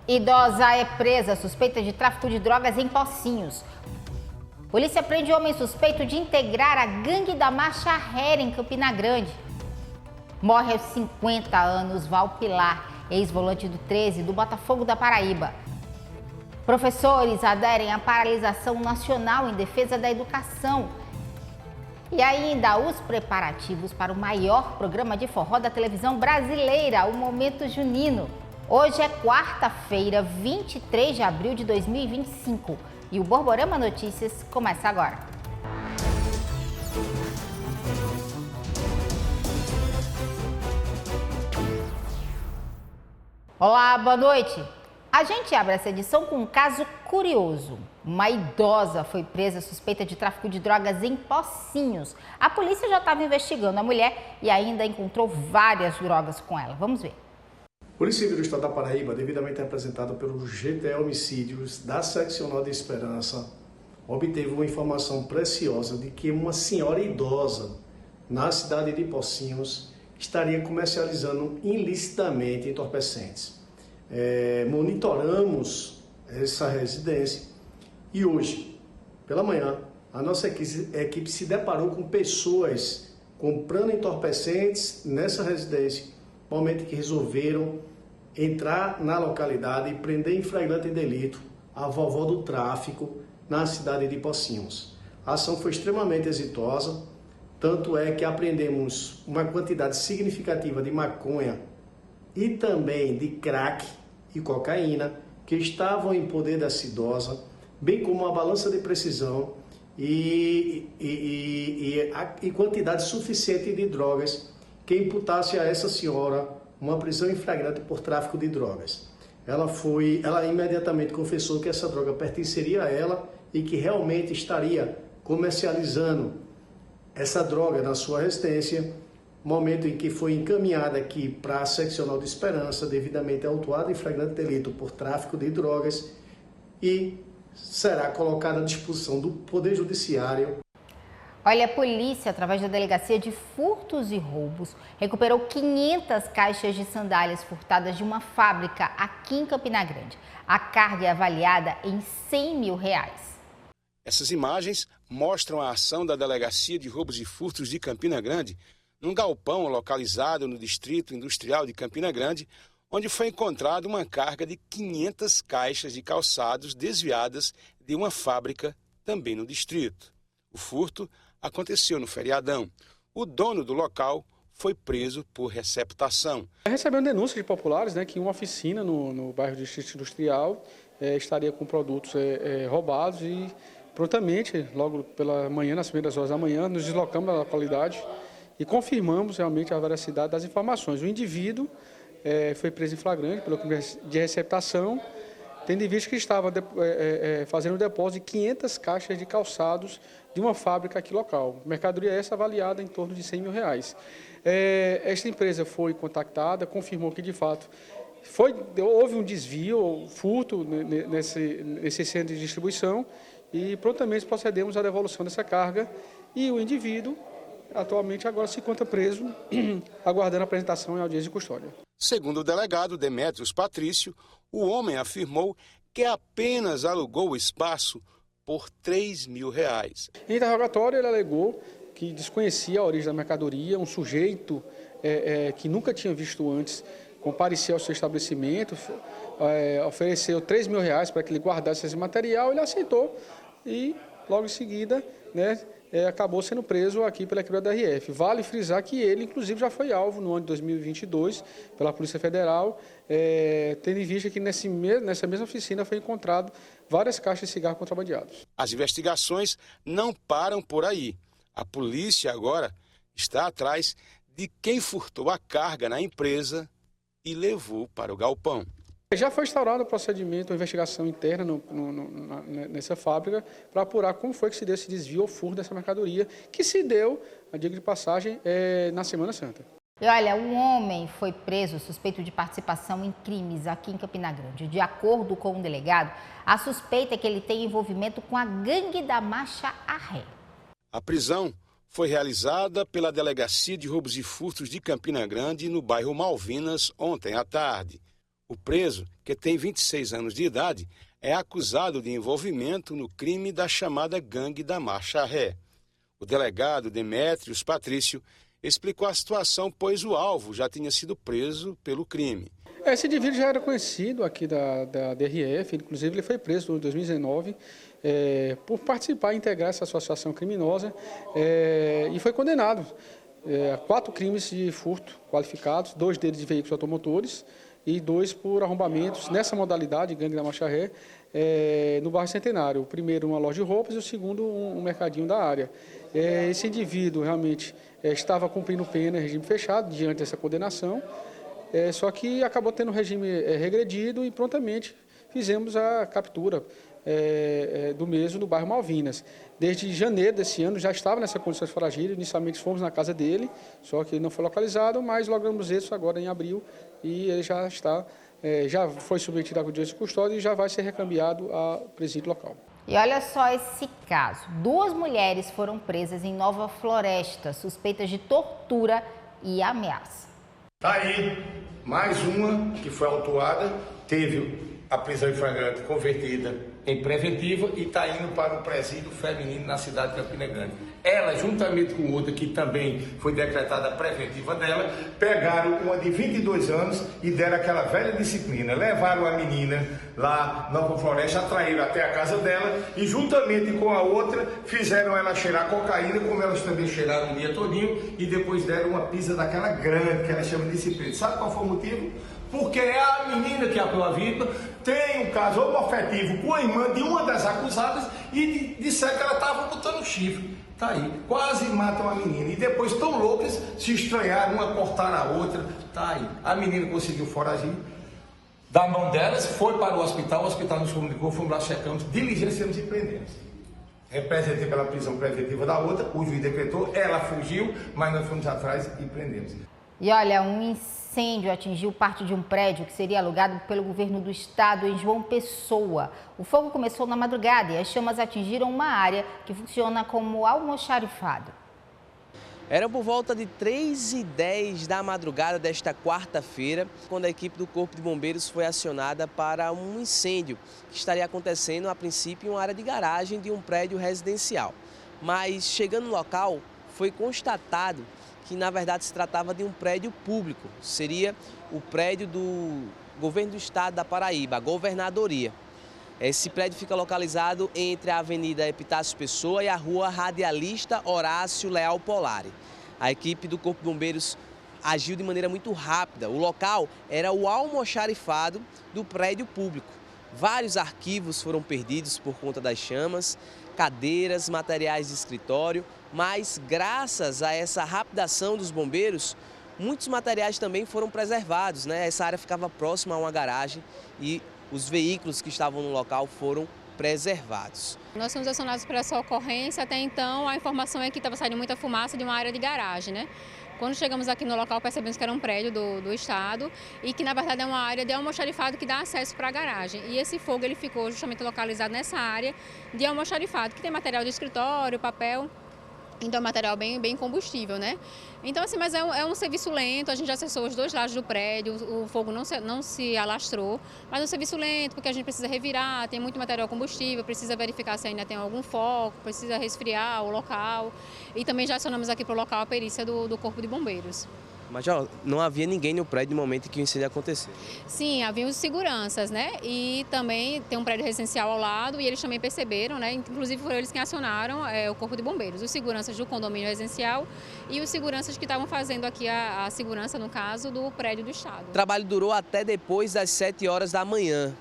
Idosa é presa suspeita de tráfico de drogas em Pocinhos. Polícia prende homem suspeito de integrar a gangue da Marcha Ré em Campina Grande. Morre aos 50 anos Val Pilar, ex-volante do 13 do Botafogo da Paraíba. Professores aderem à paralisação nacional em defesa da educação. E ainda os preparativos para o maior programa de forró da televisão brasileira, o Momento Junino. Hoje é quarta-feira, 23 de abril de 2025 e o Borborema Notícias começa agora. Olá, boa noite. A gente abre essa edição com um caso curioso. Uma idosa foi presa suspeita de tráfico de drogas em Pocinhos. A polícia já estava investigando a mulher e ainda encontrou várias drogas com ela. Vamos ver. Polícia Civil do Estado da Paraíba, devidamente representada pelo GTE Homicídios da Seccional de Esperança, obteve uma informação preciosa de que uma senhora idosa na cidade de Pocinhos estaria comercializando ilicitamente entorpecentes. Monitoramos essa residência e hoje, pela manhã, a nossa equipe se deparou com pessoas comprando entorpecentes nessa residência, momento que resolveram entrar na localidade e prender em flagrante delito a vovó do tráfico na cidade de Pocinhos. A ação foi extremamente exitosa, tanto é que apreendemos uma quantidade significativa de maconha e também de crack e cocaína que estavam em poder dessa idosa, bem como uma balança de precisão e quantidade suficiente de drogas que imputasse a essa senhora uma prisão em flagrante por tráfico de drogas. Ela imediatamente confessou que essa droga pertenceria a ela e que realmente estaria comercializando essa droga na sua residência, momento em que foi encaminhada aqui para a Seccional de Esperança, devidamente autuada em flagrante delito por tráfico de drogas e será colocada à disposição do Poder Judiciário. Olha, a polícia, através da Delegacia de Furtos e Roubos, recuperou 500 caixas de sandálias furtadas de uma fábrica aqui em Campina Grande. A carga é avaliada em R$100 mil. Essas imagens mostram a ação da Delegacia de Roubos e Furtos de Campina Grande num galpão localizado no Distrito Industrial de Campina Grande, onde foi encontrada uma carga de 500 caixas de calçados desviadas de uma fábrica também no distrito. O furto aconteceu no feriadão. O dono do local foi preso por receptação. Recebemos denúncias de populares, que uma oficina no bairro do Distrito Industrial estaria com produtos roubados e prontamente, logo pela manhã, nas primeiras horas da manhã, nos deslocamos na localidade e confirmamos realmente a veracidade das informações. O indivíduo foi preso em flagrante pelo crime de receptação, tendo em vista que estava fazendo o depósito de 500 caixas de calçados de uma fábrica aqui local. Mercadoria essa avaliada em torno de R$100 mil. Esta empresa foi contactada, confirmou que de fato houve um desvio, furto nesse centro de distribuição e prontamente procedemos à devolução dessa carga e o indivíduo atualmente agora se encontra preso, aguardando a apresentação em audiência de custódia. Segundo o delegado Demétrios Patrício, o homem afirmou que apenas alugou o espaço por R$3 mil. Em interrogatório, ele alegou que desconhecia a origem da mercadoria, um sujeito que nunca tinha visto antes compareceu ao seu estabelecimento, ofereceu R$3 mil para que ele guardasse esse material, ele aceitou e logo em seguida acabou sendo preso aqui pela equipe da DRF. Vale frisar que ele, inclusive, já foi alvo no ano de 2022 pela Polícia Federal, tendo em vista que nessa mesma oficina foi encontrado várias caixas de cigarro contrabandeados. As investigações não param por aí. A polícia agora está atrás de quem furtou a carga na empresa e levou para o galpão. Já foi instaurado o procedimento, a investigação interna nessa fábrica para apurar como foi que se deu esse desvio ou furto dessa mercadoria, que se deu, a dica de passagem, na Semana Santa. E olha, um homem foi preso suspeito de participação em crimes aqui em Campina Grande. De acordo com o delegado, a suspeita é que ele tem envolvimento com a gangue da Marcha Ré. A prisão foi realizada pela Delegacia de Roubos e Furtos de Campina Grande, no bairro Malvinas, ontem à tarde. O preso, que tem 26 anos de idade, é acusado de envolvimento no crime da chamada Gangue da Marcha Ré. O delegado Demétrios Patrício explicou a situação, pois o alvo já tinha sido preso pelo crime. Esse indivíduo já era conhecido aqui da DRF, inclusive ele foi preso em 2019 por participar e integrar essa associação criminosa e foi condenado a 4 crimes de furto qualificados, 2 deles de veículos automotores e 2 por arrombamentos nessa modalidade, Gangue da Marcha Ré, no bairro Centenário. O primeiro uma loja de roupas e o segundo um mercadinho da área. Esse indivíduo realmente estava cumprindo pena em regime fechado diante dessa condenação, só que acabou tendo o regime regredido e prontamente fizemos a captura do mesmo no bairro Malvinas. Desde janeiro desse ano já estava nessa condição foragido, inicialmente fomos na casa dele, só que ele não foi localizado, mas logramos isso agora em abril e ele já foi submetido à audiência de custódia e já vai ser recambiado ao presídio local. E olha só esse caso. 2 mulheres foram presas em Nova Floresta, suspeitas de tortura e ameaça. Tá aí, mais uma que foi autuada, teve a prisão em flagrante convertida em preventiva e está indo para o presídio feminino na cidade de Campina Grande. Ela, juntamente com outra que também foi decretada a preventiva dela, pegaram uma de 22 anos e deram aquela velha disciplina. Levaram a menina lá na Nova Floresta, atraíram até a casa dela e juntamente com a outra fizeram ela cheirar cocaína, como elas também cheiraram o dia todinho, e depois deram uma pizza daquela grande que ela chama de disciplina. Sabe qual foi o motivo? Porque a menina que apoiou a vítima tem um caso homoafetivo com a irmã de uma das acusadas e disseram que ela estava botando chifre. Tá aí, quase matam a menina. E depois, tão loucas, se estranharam, uma cortaram a outra. Tá aí, a menina conseguiu foragir da mão delas, foi para o hospital nos comunicou, fomos lá, checamos, diligenciamos e prendemos. Representei pela prisão preventiva da outra, o juiz decretou, ela fugiu, mas nós fomos atrás e prendemos. E olha, um incêndio atingiu parte de um prédio que seria alugado pelo governo do estado em João Pessoa. O fogo começou na madrugada e as chamas atingiram uma área que funciona como almoxarifado. Era por volta de 3h10 da madrugada desta quarta-feira, quando a equipe do Corpo de Bombeiros foi acionada para um incêndio que estaria acontecendo, a princípio, em uma área de garagem de um prédio residencial. Mas, chegando no local, foi constatado que, na verdade, se tratava de um prédio público. Seria o prédio do governo do estado da Paraíba, a governadoria. Esse prédio fica localizado entre a Avenida Epitácio Pessoa e a Rua Radialista Horácio Leal Polari. A equipe do Corpo de Bombeiros agiu de maneira muito rápida. O local era o almoxarifado do prédio público. Vários arquivos foram perdidos por conta das chamas, cadeiras, materiais de escritório, mas graças a essa rápida ação dos bombeiros, muitos materiais também foram preservados, né? Essa área ficava próxima a uma garagem e os veículos que estavam no local foram preservados. Nós fomos acionados por essa ocorrência, até então a informação é que estava saindo muita fumaça de uma área de garagem, né? Quando chegamos aqui no local, percebemos que era um prédio do estado e que, na verdade, é uma área de almoxarifado que dá acesso para a garagem. E esse fogo ele ficou justamente localizado nessa área de almoxarifado, que tem material de escritório, papel. Então é um material bem combustível, né? Então, assim, mas é um serviço lento, a gente já acessou os 2 lados do prédio, o fogo não se alastrou, mas é um serviço lento, porque a gente precisa revirar, tem muito material combustível, precisa verificar se ainda tem algum foco, precisa resfriar o local. E também já acionamos aqui para o local a perícia do Corpo de Bombeiros. Mas não havia ninguém no prédio no momento em que o incêndio aconteceu? Sim, havia os seguranças, né? E também tem um prédio residencial ao lado e eles também perceberam, né? Inclusive foram eles que acionaram o Corpo de Bombeiros, os seguranças do condomínio residencial e os seguranças que estavam fazendo aqui a segurança, no caso, do prédio do estado. O trabalho durou até depois das 7 horas da manhã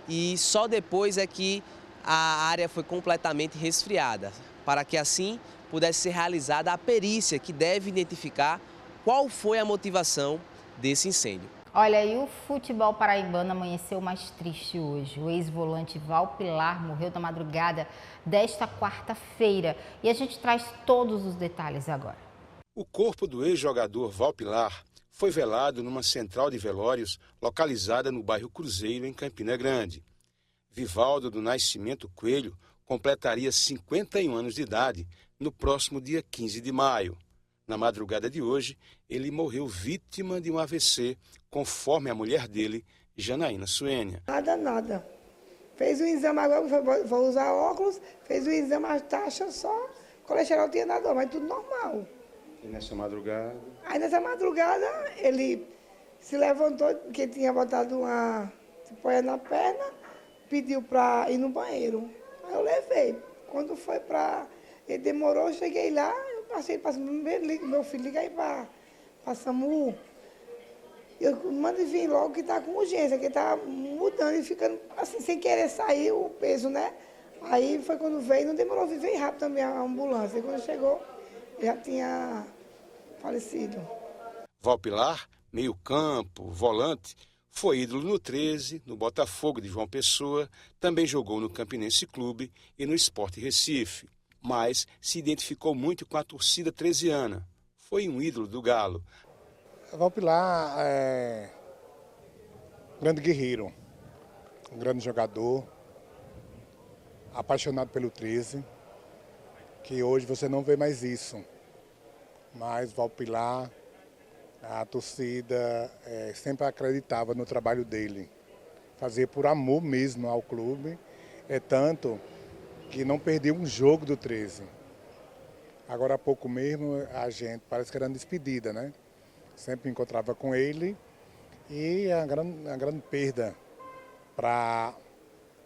e só depois é que a área foi completamente resfriada, para que assim pudesse ser realizada a perícia que deve identificar qual foi a motivação desse incêndio. Olha, e o futebol paraibano amanheceu mais triste hoje. O ex-volante Val Pilar morreu na madrugada desta quarta-feira. E a gente traz todos os detalhes agora. O corpo do ex-jogador Val Pilar foi velado numa central de velórios localizada no bairro Cruzeiro, em Campina Grande. Vivaldo do Nascimento Coelho completaria 51 anos de idade no próximo dia 15 de maio. Na madrugada de hoje, ele morreu vítima de um AVC, conforme a mulher dele Janaína Suênia. Nada. Fez o exame agora, foi usar óculos, fez o exame, a taxa só, colesterol tinha nada, mas tudo normal. E nessa madrugada? Aí nessa madrugada ele se levantou, porque tinha botado uma cipoia na perna, pediu para ir no banheiro. Aí eu levei. Quando foi para... Ele demorou, eu cheguei lá, eu passei meu filho, liga aí para SAMU. Eu mando vir logo que está com urgência, que está mudando e ficando assim, sem querer sair o peso, né? Aí foi quando veio, não demorou, veio rápido também a ambulância. E quando chegou, já tinha falecido. Valpilar, meio-campo, volante, foi ídolo no 13, no Botafogo de João Pessoa, também jogou no Campinense Clube e no Sport Recife, mas se identificou muito com a torcida tresiana. Foi um ídolo do Galo. Valpilar é um grande guerreiro, um grande jogador, apaixonado pelo 13, que hoje você não vê mais isso. Mas Valpilar, a torcida sempre acreditava no trabalho dele, fazia por amor mesmo ao clube, tanto que não perdeu um jogo do 13. Agora há pouco mesmo a gente, parece que era uma despedida, né? Sempre encontrava com ele e a grande perda para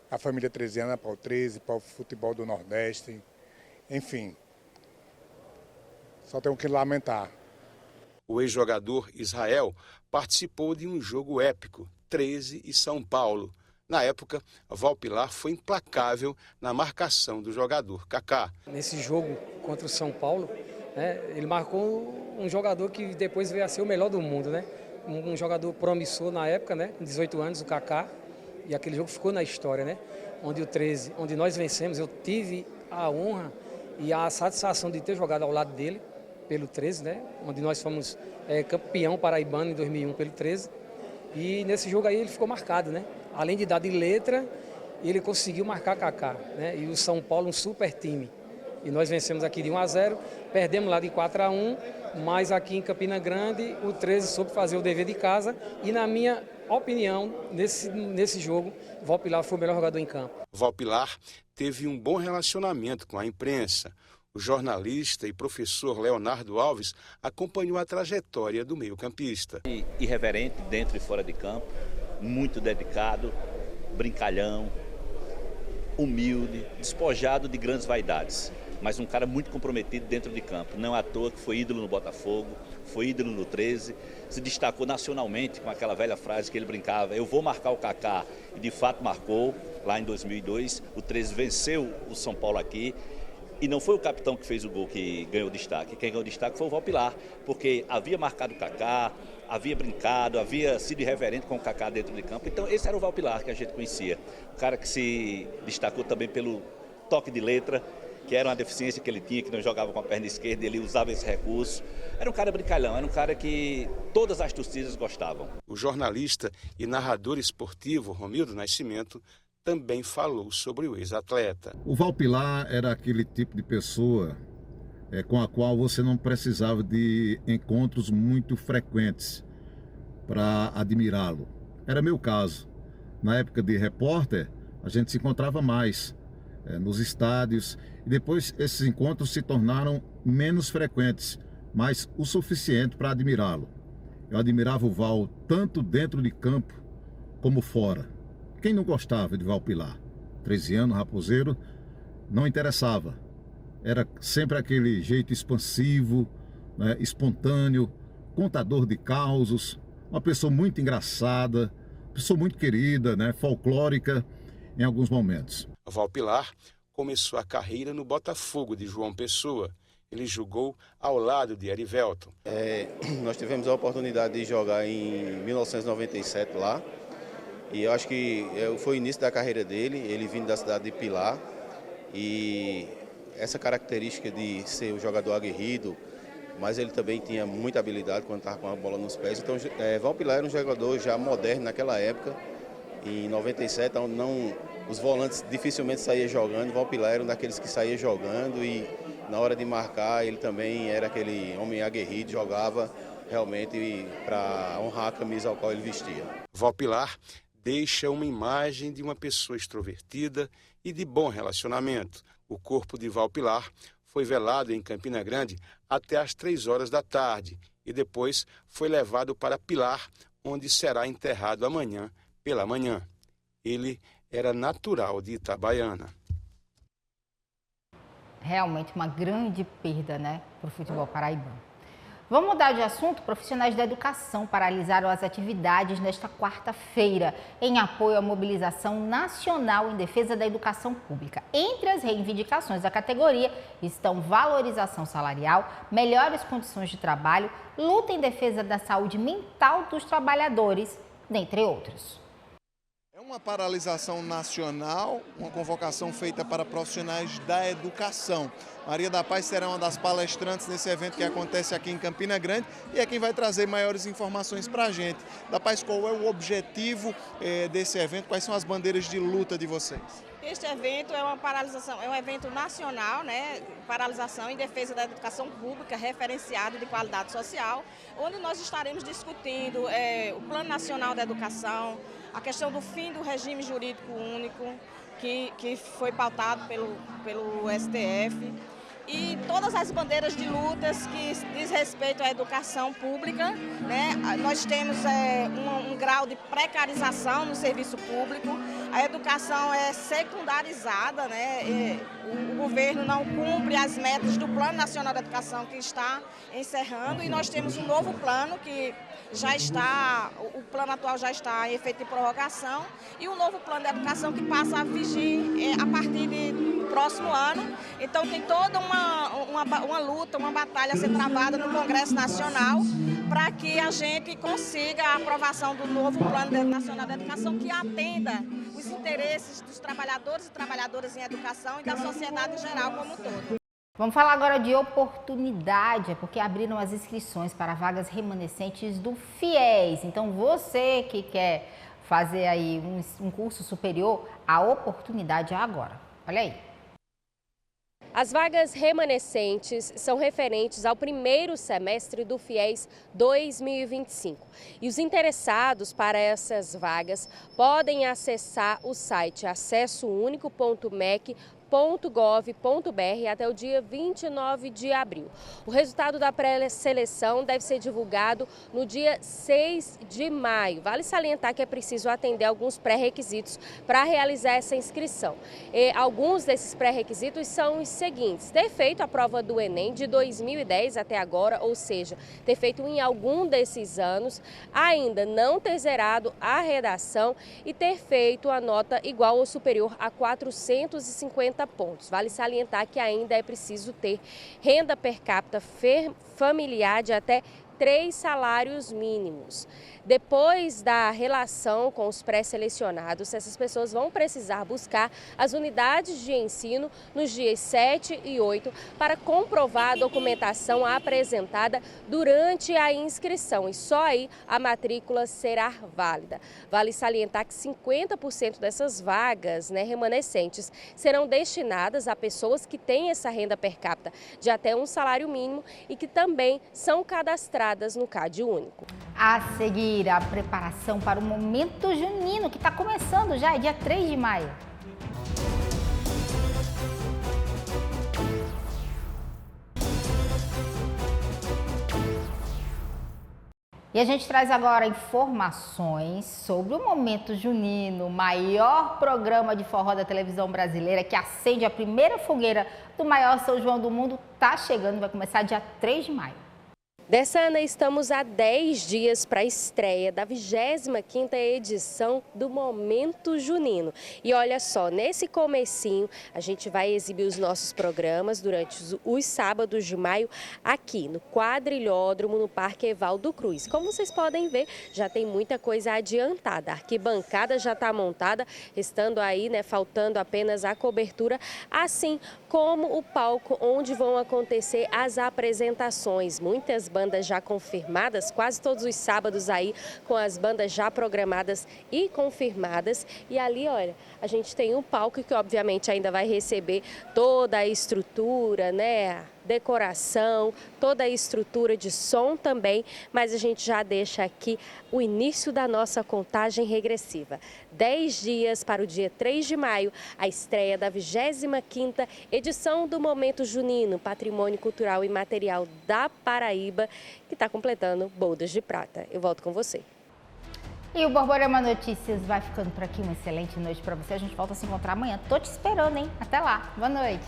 a família tresiana, para o 13, para o futebol do Nordeste, enfim, só tenho que lamentar. O ex-jogador Israel participou de um jogo épico, 13 e São Paulo. Na época, Valpilar foi implacável na marcação do jogador Kaká. Nesse jogo contra o São Paulo, ele marcou um jogador que depois veio a ser o melhor do mundo, né? Um jogador promissor na época, né? Com 18 anos, o Kaká, e aquele jogo ficou na história, né? Onde o 13, onde nós vencemos, eu tive a honra e a satisfação de ter jogado ao lado dele, pelo 13, né? Onde nós fomos campeão paraibano em 2001 pelo 13, e nesse jogo aí ele ficou marcado, né? Além de dar de letra, ele conseguiu marcar Kaká, né? E o São Paulo um super time. E nós vencemos aqui de 1-0, perdemos lá de 4-1, mas aqui em Campina Grande o 13 soube fazer o dever de casa e, na minha opinião, nesse jogo, Valpilar foi o melhor jogador em campo. Valpilar teve um bom relacionamento com a imprensa. O jornalista e professor Leonardo Alves acompanhou a trajetória do meio-campista. Irreverente dentro e fora de campo, muito dedicado, brincalhão, humilde, despojado de grandes vaidades, mas um cara muito comprometido dentro de campo. Não é à toa que foi ídolo no Botafogo, foi ídolo no 13, se destacou nacionalmente com aquela velha frase que ele brincava: eu vou marcar o Kaká, e de fato marcou. Lá em 2002, o 13 venceu o São Paulo aqui, e não foi o capitão que fez o gol que ganhou destaque. Quem ganhou destaque foi o Valpilar, porque havia marcado o Kaká, havia brincado, havia sido irreverente com o Kaká dentro de campo. Então esse era o Valpilar que a gente conhecia. O cara que se destacou também pelo toque de letra, que era uma deficiência que ele tinha, que não jogava com a perna esquerda, e ele usava esse recurso. Era um cara brincalhão, era um cara que todas as torcidas gostavam. O jornalista e narrador esportivo Romildo Nascimento também falou sobre o ex-atleta. O Valpilar era aquele tipo de pessoa com a qual você não precisava de encontros muito frequentes para admirá-lo. Era meu caso. Na época de repórter, a gente se encontrava mais nos estádios, e depois esses encontros se tornaram menos frequentes, mas o suficiente para admirá-lo. Eu admirava o Val tanto dentro de campo como fora. Quem não gostava de Valpilar? 13 anos, raposeiro, não interessava. Era sempre aquele jeito expansivo, né, espontâneo, contador de causos, uma pessoa muito engraçada, pessoa muito querida, né, folclórica em alguns momentos. Valpilar começou a carreira no Botafogo de João Pessoa. Ele jogou ao lado de Erivelton. Nós tivemos a oportunidade de jogar em 1997 lá. E eu acho que foi o início da carreira dele, ele vindo da cidade de Pilar. E essa característica de ser um jogador aguerrido, mas ele também tinha muita habilidade quando estava com a bola nos pés. Então, Valpilar era um jogador já moderno naquela época. Em 97, os volantes dificilmente saíam jogando. Valpilar era um daqueles que saía jogando, e na hora de marcar ele também era aquele homem aguerrido, jogava realmente para honrar a camisa ao qual ele vestia. Valpilar deixa uma imagem de uma pessoa extrovertida e de bom relacionamento. O corpo de Val Pilar foi velado em Campina Grande até às 3 horas da tarde e depois foi levado para Pilar, onde será enterrado amanhã pela manhã. Ele era natural de Itabaiana. Realmente uma grande perda, né, para o futebol paraibano. Vamos mudar de assunto? Profissionais da educação paralisaram as atividades nesta quarta-feira em apoio à mobilização nacional em defesa da educação pública. Entre as reivindicações da categoria estão valorização salarial, melhores condições de trabalho, luta em defesa da saúde mental dos trabalhadores, dentre outros. É uma paralisação nacional, uma convocação feita para profissionais da educação. Maria da Paz será uma das palestrantes nesse evento que acontece aqui em Campina Grande e é quem vai trazer maiores informações para a gente. Da Paz, qual é o objetivo desse evento? Quais são as bandeiras de luta de vocês? Este evento é uma paralisação, é um evento nacional, né? Paralisação em defesa da educação pública referenciada de qualidade social, onde nós estaremos discutindo o Plano Nacional da Educação, a questão do fim do regime jurídico único, que foi pautado pelo STF, e todas as bandeiras de lutas que diz respeito à educação pública, né? Nós temos um grau de precarização no serviço público, a educação é secundarizada, né? O governo não cumpre as metas do Plano Nacional da Educação que está encerrando, e nós temos um novo plano que já está, o plano atual já está em efeito de prorrogação, e um novo plano de educação que passa a vigir a partir do próximo ano. Então tem toda uma luta, uma batalha a ser travada no Congresso Nacional para que a gente consiga a aprovação do novo Plano Nacional da Educação que atenda os interesses dos trabalhadores e trabalhadoras em educação e da sociedade em geral como um todo. Vamos falar agora de oportunidade, porque abriram as inscrições para vagas remanescentes do FIES. Então você que quer fazer aí um curso superior, a oportunidade é agora. Olha aí. As vagas remanescentes são referentes ao primeiro semestre do FIES 2025. E os interessados para essas vagas podem acessar o site acessounico.mec.gov.br até o dia 29 de abril. O resultado da pré-seleção deve ser divulgado no dia 6 de maio. Vale salientar que é preciso atender alguns pré-requisitos para realizar essa inscrição. Alguns desses pré-requisitos são os seguintes: ter feito a prova do Enem de 2010 até agora, ou seja, ter feito em algum desses anos, ainda não ter zerado a redação e ter feito a nota igual ou superior a 450 pontos. Vale salientar que ainda é preciso ter renda per capita familiar de até 3 salários mínimos. Depois da relação com os pré-selecionados, essas pessoas vão precisar buscar as unidades de ensino nos dias 7 e 8 para comprovar a documentação apresentada durante a inscrição, e só aí a matrícula será válida. Vale salientar que 50% dessas vagas, remanescentes serão destinadas a pessoas que têm essa renda per capita de até 1 salário mínimo e que também são cadastradas no CAD único. A seguir, a preparação para o momento junino, que está começando já, é dia 3 de maio. E a gente traz agora informações sobre o Momento Junino, o maior programa de forró da televisão brasileira, que acende a primeira fogueira do maior São João do mundo. Está chegando, vai começar dia 3 de maio. Dessa ano, estamos a 10 dias para a estreia da 25ª edição do Momento Junino. E olha só, nesse comecinho, a gente vai exibir os nossos programas durante os sábados de maio aqui no Quadrilhódromo, no Parque Evaldo Cruz. Como vocês podem ver, já tem muita coisa adiantada. A arquibancada já está montada, restando aí, faltando apenas a cobertura, assim como o palco onde vão acontecer as apresentações. Muitas bandas já confirmadas, quase todos os sábados aí com as bandas já programadas e confirmadas. E ali, olha, a gente tem um palco que obviamente ainda vai receber toda a estrutura, decoração, toda a estrutura de som também, mas a gente já deixa aqui o início da nossa contagem regressiva. 10 dias para o dia 3 de maio, a estreia da 25ª edição do Momento Junino, Patrimônio Cultural e Material da Paraíba, que está completando bodas de prata. Eu volto com você. E o Borborema Notícias vai ficando por aqui. Uma excelente noite para você. A gente volta a se encontrar amanhã. Tô te esperando, hein? Até lá. Boa noite.